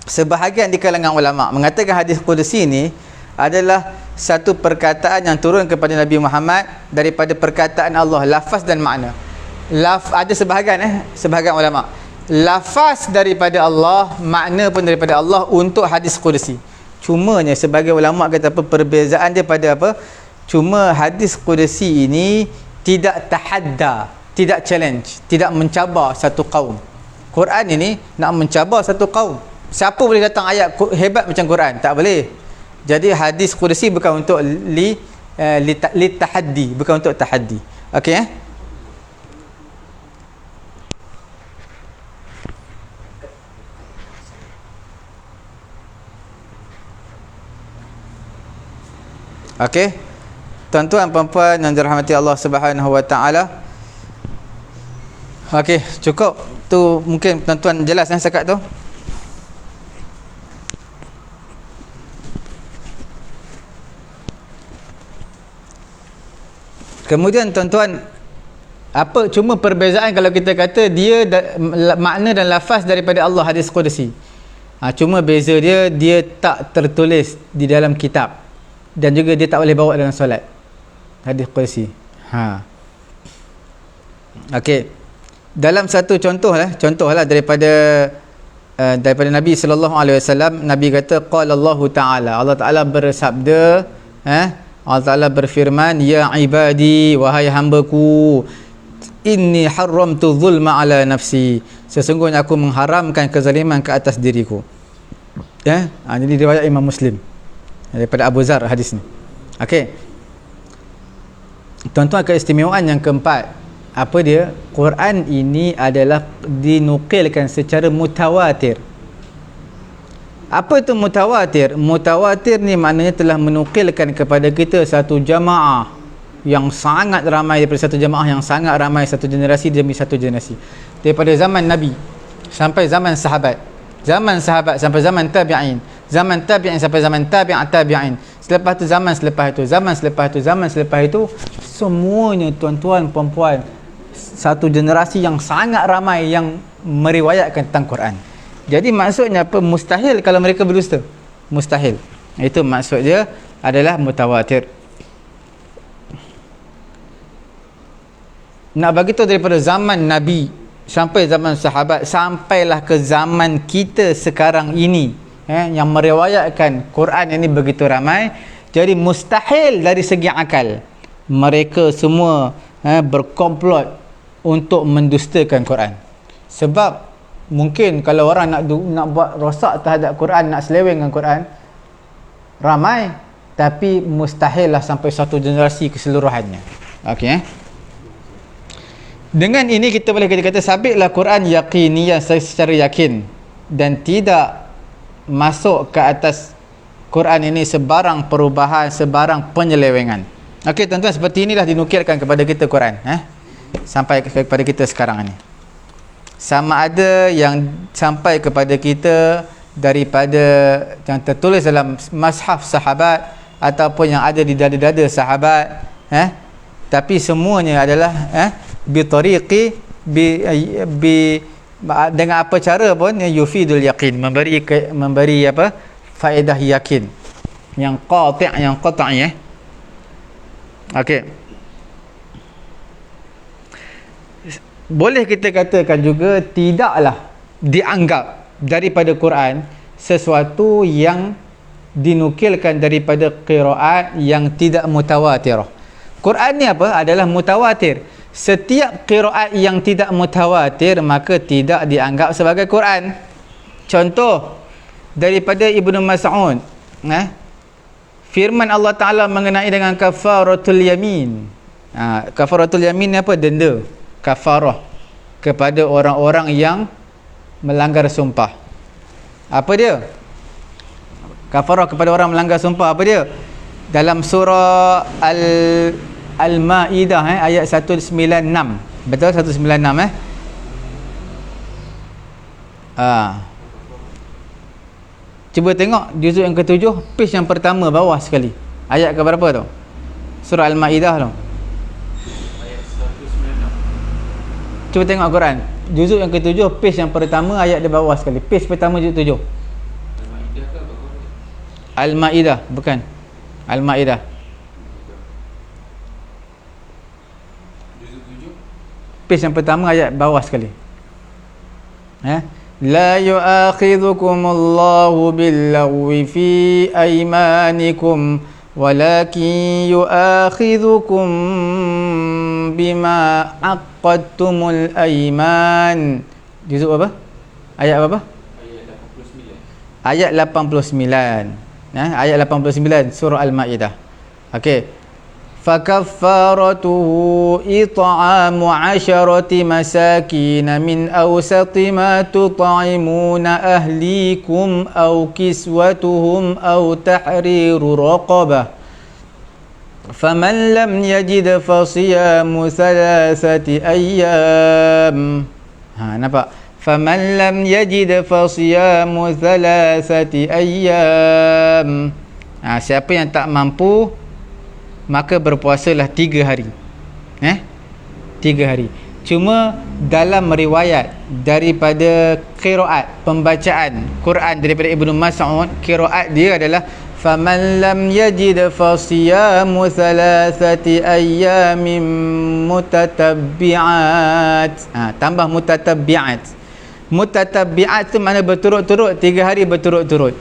S2: sebahagian di kalangan ulama mengatakan hadis qudsi ni adalah satu perkataan yang turun kepada Nabi Muhammad daripada perkataan Allah, lafaz dan makna. Ada sebahagian ulama, lafaz daripada Allah, makna pun daripada Allah untuk hadis qudsi. Cumanya sebagai ulama kata apa, perbezaan dia pada apa? Cuma hadis Qudsi ini tidak tahadda, tidak challenge, tidak mencabar satu kaum. Quran ini nak mencabar satu kaum. Siapa boleh datang ayat hebat macam Quran? Tak boleh. Jadi hadis Qudsi bukan untuk li tahaddi, bukan untuk tahaddi. Okey Okey. Tuan-tuan puan-puan yang dirahmati Allah Subhanahu wa taala. Okey, cukup. Tu mungkin tuan-tuan jelas setakat tu. Kemudian tuan-tuan, apa cuma perbezaan kalau kita kata dia makna dan lafaz daripada Allah hadis Qudsi. Cuma beza dia tak tertulis di dalam kitab. Dan juga dia tak boleh bawa dalam solat. Hadis Qudsi. Okey. Dalam satu contohlah daripada Nabi sallallahu alaihi wasallam, Nabi kata qala Allah Taala. Allah Taala bersabda, Allah Taala berfirman, ya ibadi, wahai hamba-Ku, inni haramtu zulma ala nafsi. Sesungguhnya aku mengharamkan kezaliman ke atas diriku. Jadi riwayat Imam Muslim daripada Abu Zar hadis ni. Okey. Tuan-tuan, keistimewaan yang keempat, apa dia? Quran ini adalah dinukilkan secara mutawatir. Apa itu mutawatir? Mutawatir ni maknanya telah menukilkan kepada kita satu jamaah yang sangat ramai, daripada satu jamaah yang sangat ramai, satu generasi demi satu generasi, daripada zaman Nabi sampai zaman sahabat, zaman sahabat sampai zaman tabi'in, zaman tabi'in sampai zaman tabi'in, selepas tu zaman selepas itu, zaman selepas itu, zaman selepas itu, semuanya tuan-tuan puan-puan, satu generasi yang sangat ramai yang meriwayatkan tentang Quran. Jadi maksudnya apa? Mustahil kalau mereka berdusta. Mustahil. Itu maksud dia adalah mutawatir. Nak bagi tahu daripada zaman Nabi sampai zaman sahabat, sampailah ke zaman kita sekarang ini, yang meriwayatkan Quran ini begitu ramai. Jadi mustahil dari segi akal mereka semua berkomplot untuk mendustakan Quran. Sebab mungkin kalau orang nak buat rosak terhadap Quran, nak seleweng dengan Quran, ramai, tapi mustahil lah sampai satu generasi keseluruhannya. Okey. Dengan ini kita boleh kata sabitlah Quran yaqiniyah, secara yakin, dan tidak masuk ke atas Quran ini sebarang perubahan, sebarang penyelewengan. Okey tuan-tuan, seperti inilah dinukilkan kepada kita Quran, sampai kepada kita sekarang ini. Sama ada yang sampai kepada kita daripada yang tertulis dalam mushaf sahabat ataupun yang ada di dada-dada sahabat, tapi semuanya adalah bitariqi dengan apa cara pun yufidul yaqin, memberi apa, faedah yakin yang qati', yang qat'i. Okey. Boleh kita katakan juga tidaklah dianggap daripada Quran sesuatu yang dinukilkan daripada qiraat yang tidak mutawatirah. Quran ni apa? Adalah mutawatir. Setiap qiraat yang tidak mutawatir maka tidak dianggap sebagai Quran. Contoh daripada Ibnu Mas'ud, firman Allah Ta'ala mengenai dengan kafaratul yamin. Kafaratul yamin ni apa? Denda, kafarah kepada orang-orang yang melanggar sumpah. Apa dia? Kafarah kepada orang melanggar sumpah, apa dia? Dalam surah Al-Ma'idah, ayat 196. Betul? 196 Cuba tengok juzuk yang ke-7, page yang pertama bawah sekali. Ayat ke berapa tu? Surah Al-Ma'idah tu.
S1: Ayat 196.
S2: Cuba tengok Quran. Juzuk yang ke-7, page yang pertama, ayat di bawah sekali. Page pertama juzuk 7.
S1: Al-Ma'idah ke apa?
S2: Al-Ma'idah, bukan. Al-Ma'idah.
S1: Juzuk 7.
S2: Page yang pertama, ayat bawah sekali. La yu'akhidhukumullahu billaghwi fi aymanikum walakin yu'akhidhukum bima aqadtumul aiman. Juzuk apa? Ayat apa? Ayat 89. Ayat 89 surah Al-Maidah. Okey. فكفارته إطعام 10 مساكين من أوسط ما تطعمون أهليكم أو كسوتهم أو تحرير رقبة فمن لم يجد فصيام 3 أيام. Nampak? فمن لم يجد فصيام 3 أيام. Siapa yang tak mampu, maka berpuasalah 3 hari. 3 hari. Cuma dalam riwayat daripada qiraat, pembacaan Quran daripada Ibnu Mas'ud, qiraat dia adalah faman lam yajid fasiyamu 3 ayyamin mutatabbi'at. Tambah mutatabbi'at. Mutatabbi'at tu mana berturut-turut, 3 hari berturut-turut.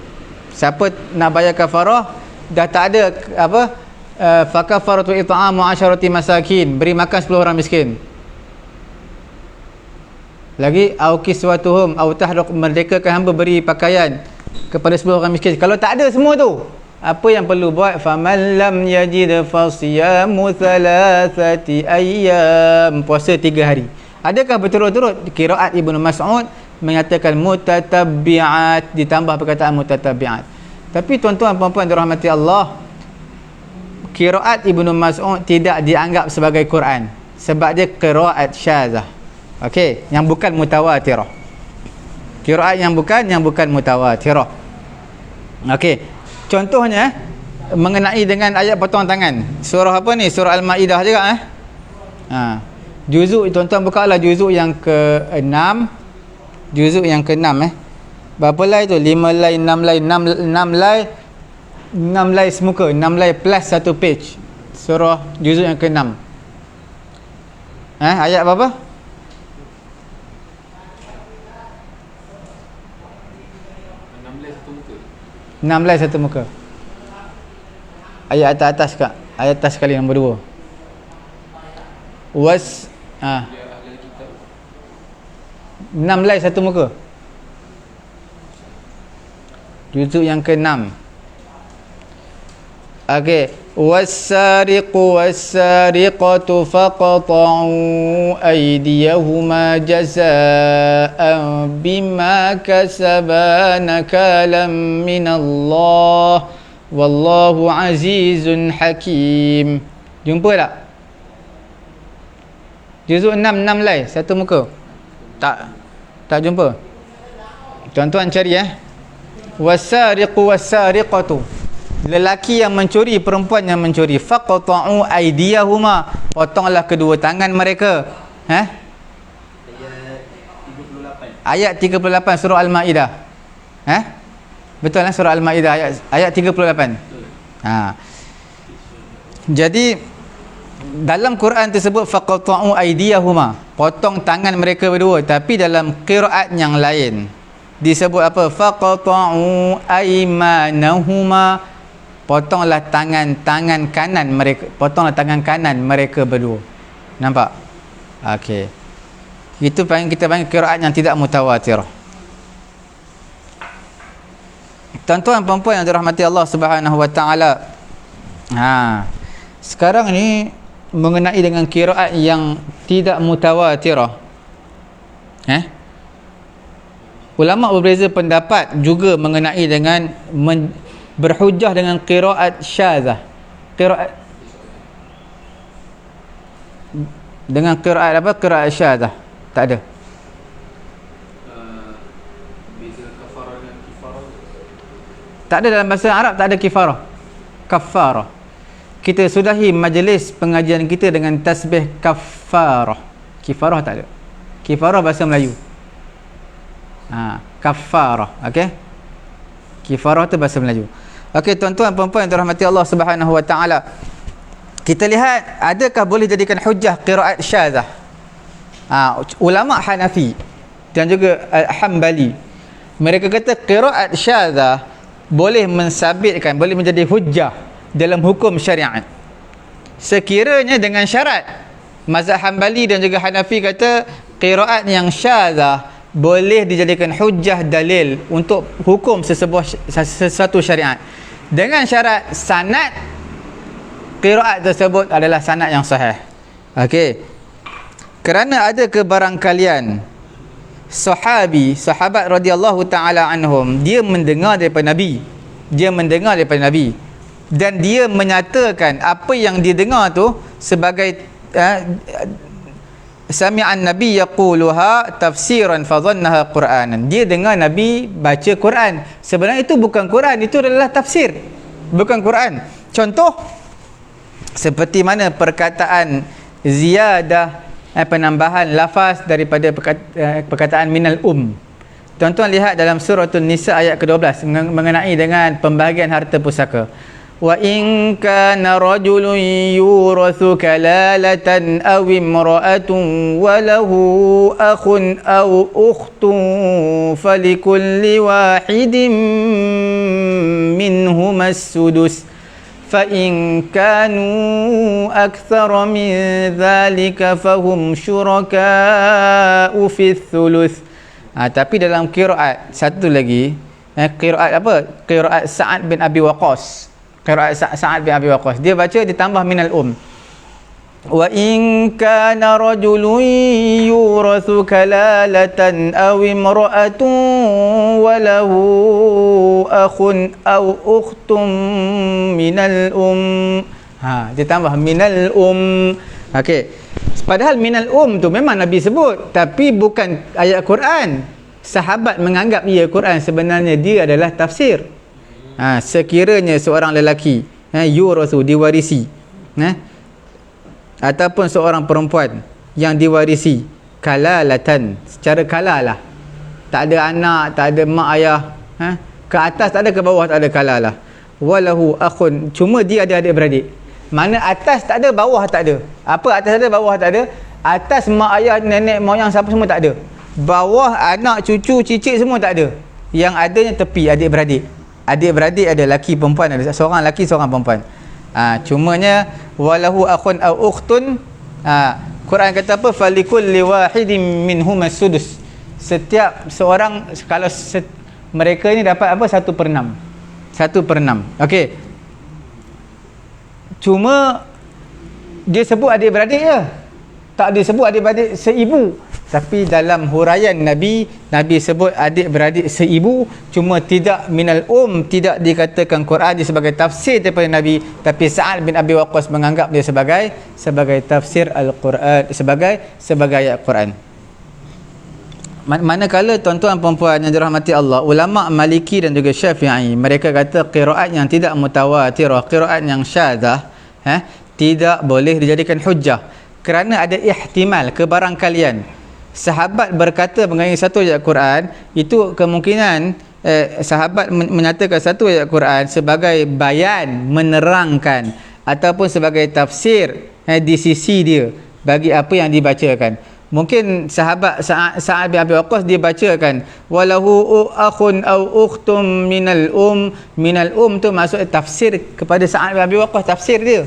S2: Siapa nak bayar kafarah dah tak ada apa, fakafaratu it'amu 10 masakin, beri makan 10 orang miskin. Lagi au kiswatuhum, au tahriq, merdekakan hamba, beri pakaian kepada 10 orang miskin. Kalau tak ada semua tu, apa yang perlu buat? Faman lam yajid fasiyamu 3 ayyam, puasa 3 hari. Adakah berturut-turut? Qiraat Ibnu Mas'ud menyatakan mutatabbi'at, ditambah perkataan mutatabbi'at. Tapi tuan-tuan puan-puan dirahmati Allah, qiraat Ibnu Mas'ud tidak dianggap sebagai Quran sebab dia qiraat syazah. Okey, yang bukan mutawatirah. Qiraat yang bukan mutawatirah. Okey. Contohnya mengenai dengan ayat potong tangan. Surah apa ni? Surah Al-Maidah juga Juzuk, tuan-tuan bukalah juzuk yang ke-6. Juzuk yang ke-6 Berapa lay tu? 5 lay, 6 lay, 6 lay. 6 lay semuka, 6 lay plus 1 page. Surah juzuk yang ke-6. Ayat berapa? 6 lay 1 muka. Ayat atas kak. Ayat atas sekali nombor 2. 6 lay 1 muka. Juzuk yang ke-6. Okey, was-sariqu was-sariqatu faqta'u aydiyahuma jazaa'an bima kasaba nakalam minallah wallahu azizun hakim. Jumpa tak? Juzuk 6 lay 1 muka. Tak jumpa. Tuan-tuan cari was-sariqu was-sariqatu, lelaki yang mencuri, perempuan yang mencuri. Faqta'u aydiyahuma, potonglah kedua tangan mereka. Ayat 38 surah Al-Maidah. Betul surah Al-Maidah ayat 38. Jadi dalam Quran tersebut faqta'u aydiyahuma, potong tangan mereka berdua, tapi dalam qiraat yang lain disebut apa? Faqta'u aymanahuma, potonglah tangan kanan mereka, potonglah tangan kanan mereka berdua. Nampak? Okey. Itu kita panggil qiraat yang tidak mutawatirah. Tuan-tuan puan-puan yang dirahmati Allah Subhanahu wa taala. Sekarang ni mengenai dengan qiraat yang tidak mutawatirah. Ulama berbeza pendapat juga mengenai dengan berhujjah dengan qiraat syazah. Qiraat dengan qiraat apa? Qiraat syazah. Tak ada. Beza kafarah dengan kifarah. Tak ada dalam bahasa Arab, tak ada kifarah. Kafarah. Kita sudahi majlis pengajian kita dengan tasbih kafarah. Kifarah tak ada. Kifarah bahasa Melayu. Kafarah, okey? Kifarah tu bahasa Melayu. Okey, tuan-tuan puan-puan yang dirahmati Allah Subhanahu wa taala. Kita lihat adakah boleh jadikan hujjah qiraat syazah. Ulama Hanafi dan juga Hanbali, mereka kata qiraat syazah boleh mensabitkan, boleh menjadi hujjah dalam hukum syariat. Sekiranya dengan syarat, mazhab Hambali dan juga Hanafi kata qiraat yang syadzah boleh dijadikan hujjah dalil untuk hukum sesuatu syariat, dengan syarat sanad qiraat tersebut adalah sanad yang sahih. Okey, kerana ada kebarangkalian sahabat radhiyallahu taala anhum, dia mendengar daripada Nabi, dan dia menyatakan apa yang dia dengar tu sebagai sami'an Nabi yaquluha tafsiran fa dhannaha Qur'anan. Dia dengar Nabi baca Quran, sebenarnya itu bukan Quran, itu adalah tafsir, bukan Quran. Contoh seperti mana perkataan ziyadah, penambahan lafaz daripada perkataan minal Tuan-tuan lihat dalam surah An-Nisa ayat ke-12 mengenai dengan pembahagian harta pusaka. Wa in kana rajulun yurathu kalalatan aw imra'atun wa lahu akhun aw ukhtun falikulli wahidin minhum as-sudus fa in kanu akthara min dhalika fahum syuraka'u fi thuluth. Tapi dalam qiraat satu lagi, qiraat apa? Qiraat Sa'ad bin Abi Waqqas. Qiraat Sa'ad bin Abi Waqqas, dia baca ditambah minal wa in kana rajulun yurathu kalalatan aw imra'atun wa lahu akhun aw ukhtun minal ditambah minal okey, padahal minal tu memang Nabi sebut, tapi bukan ayat Quran. Sahabat menganggap ia Quran, sebenarnya dia adalah tafsir. Sekiranya seorang lelaki yurathu, diwarisi, ataupun seorang perempuan yang diwarisi kalalatan, secara kalalah, tak ada anak, tak ada mak ayah, ke atas tak ada, ke bawah tak ada, kalalah. Walahu akhun, cuma dia ada adik-beradik. Mana atas tak ada, bawah tak ada. Apa atas ada, bawah tak ada? Atas mak ayah, nenek moyang siapa semua tak ada. Bawah anak, cucu, cicit semua tak ada. Yang adanya tepi adik-beradik. Adik-beradik ada laki perempuan, ada seorang laki seorang perempuan. Cumanya walahu akhun aw ukhtun, Quran kata apa? Falikulli wahidin minhum as-sudus. Setiap seorang, kalau mereka ni dapat apa? 1/6. 1/6. Okey. Cuma dia sebut adik-beradik je, tak disebut adik-beradik seibu. Tapi dalam huraian Nabi sebut adik-beradik seibu, cuma tidak minal tidak dikatakan Quran dia sebagai tafsir daripada Nabi, tapi Sa'ad bin Abi Waqqas menganggap dia sebagai tafsir Al-Quran, sebagai ayat Quran. Manakala tuan-tuan perempuan yang dirahmati Allah, ulama Maliki dan juga Syafi'i, mereka kata qiraat yang tidak mutawatirah, qiraat yang syadzah, tidak boleh dijadikan hujjah, kerana ada ihtimal, kebarangkalian sahabat berkata mengenai satu ayat Quran, itu kemungkinan sahabat menyatakan satu ayat Quran sebagai bayan, menerangkan, ataupun sebagai tafsir di sisi dia bagi apa yang dibacakan. Mungkin sahabat Sa'ad bin Abi Waqqas dia bacakan walahu akhun aw ukhtum minal tu maksud tafsir kepada Sa'ad bin Abi Waqqas, tafsir dia,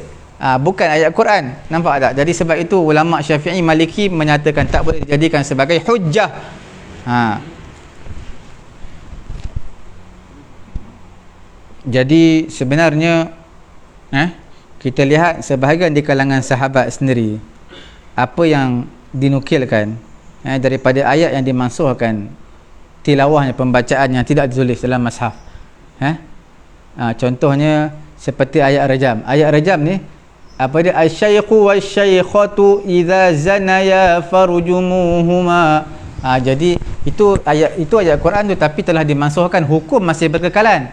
S2: bukan ayat Quran. Nampak tak? Jadi sebab itu ulama Syafi'i, Maliki menyatakan tak boleh dijadikan sebagai hujjah. Jadi sebenarnya kita lihat sebahagian di kalangan sahabat sendiri, apa yang dinukilkan daripada ayat yang dimansuhkan, tilawahnya, pembacaan yang tidak ditulis dalam mushaf. Contohnya seperti ayat rajam. Ayat rajam ni apa dia? Asy-syaikhu wasy-syaikhatu idza zanaya farjumuhuma. Jadi itu ayat Quran tu, tapi telah dimansuhkan, hukum masih berkekalan,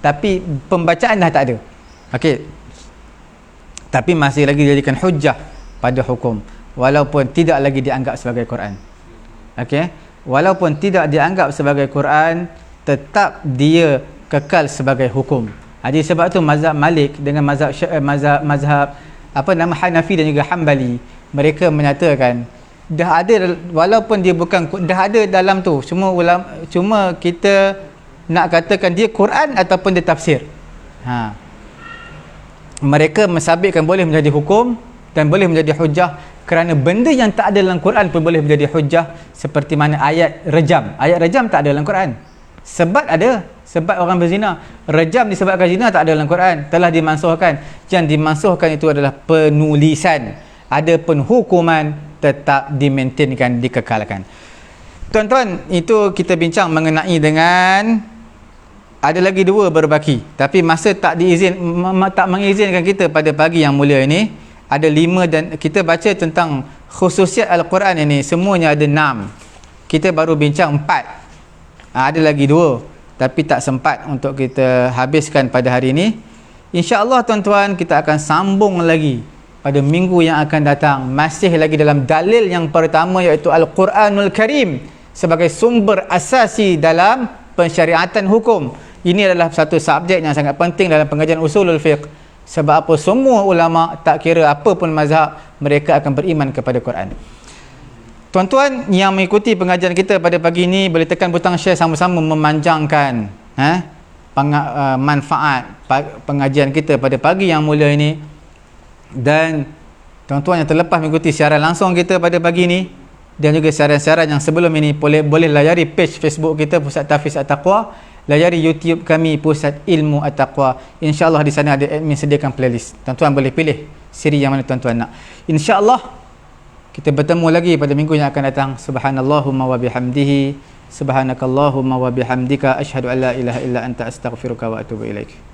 S2: tapi pembacaan dah tak ada. Okey. Tapi masih lagi dijadikan hujjah pada hukum, walaupun tidak lagi dianggap sebagai Quran. Okey, walaupun tidak dianggap sebagai Quran, tetap dia kekal sebagai hukum. Jadi sebab tu mazhab Malik dengan mazhab apa nama Hanafi dan juga Hambali, mereka menyatakan dah ada, walaupun dia bukan, dah ada dalam tu, cuma kita nak katakan dia Quran ataupun dia tafsir. mereka mensabitkan boleh menjadi hukum dan boleh menjadi hujah, kerana benda yang tak ada dalam Quran pun boleh menjadi hujah, seperti mana ayat rejam. Ayat rejam tak ada dalam Quran. Sebat ada, sebat orang berzina. Rejam disebabkan zina tak ada dalam Quran, telah dimansuhkan. Yang dimansuhkan itu adalah penulisan. Adapun hukuman tetap dimaintainkan, dikekalkan. Tuan-tuan, itu kita bincang mengenai dengan, ada lagi 2 berbaki, tapi masa tak mengizinkan kita pada pagi yang mulia ini. Ada 5 dan kita baca tentang khususiat Al-Quran ini, semuanya ada 6. Kita baru bincang 4. Ada lagi 2 tapi tak sempat untuk kita habiskan pada hari ini. InsyaAllah tuan-tuan, kita akan sambung lagi pada minggu yang akan datang, masih lagi dalam dalil yang pertama, iaitu Al-Quranul Karim sebagai sumber asasi dalam pensyariatan hukum. Ini adalah satu subjek yang sangat penting dalam pengajian usulul fiqh. Sebab apa? Semua ulama, tak kira apa pun mazhab, mereka akan beriman kepada Quran. Tuan-tuan yang mengikuti pengajian kita pada pagi ini, boleh tekan butang share, sama-sama memanjangkan manfaat pengajian kita pada pagi yang mulia ini. Dan tuan-tuan yang terlepas mengikuti siaran langsung kita pada pagi ini, dan juga siaran-siaran yang sebelum ini, boleh layari page Facebook kita Pusat Tahfiz At-Taqwa, layari YouTube kami Pusat Ilmu At-Taqwa. InsyaAllah di sana ada admin sediakan playlist. Tuan-tuan boleh pilih siri yang mana tuan-tuan nak. InsyaAllah kita bertemu lagi pada minggu yang akan datang. Subhanallahumma wa bihamdihi, subhanakallahumma wa bihamdika, asyhadu an la ilaha illa anta astaghfiruka wa atubu ilaik.